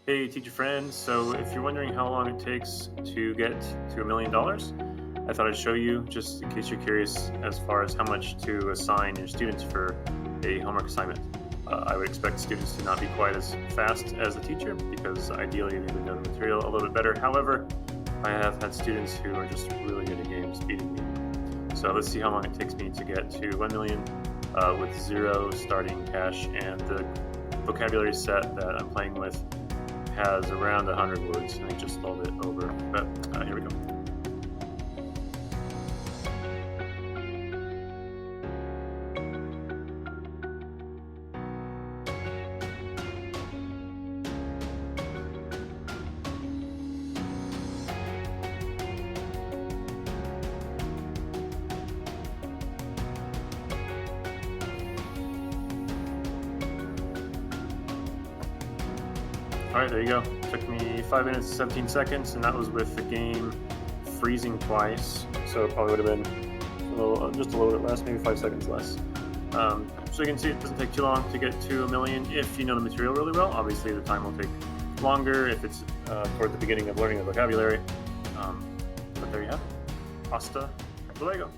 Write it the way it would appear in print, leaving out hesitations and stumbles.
Hey, teacher friends. So, if you're wondering how long it takes to get to $1 million, I thought I'd show you just in case you're curious as far as how much to assign your students for a homework assignment. I would expect students to not be quite as fast as the teacher because ideally they would know the material a little bit better. However, I have had students who are just really good at games beating me. So, let's see how long it takes me to get to 1 million with zero starting cash, and the vocabulary set that I'm playing with has around 100 words, I think just a little bit over, but here we go. All right, there you go. Took me 5 minutes, 17 seconds, and that was with the game freezing twice. So it probably would have been just a little bit less, maybe 5 seconds less. So you can see it doesn't take too long to get to 1 million if you know the material really well. Obviously, the time will take longer if it's toward the beginning of learning the vocabulary. But there you have it. Hasta luego.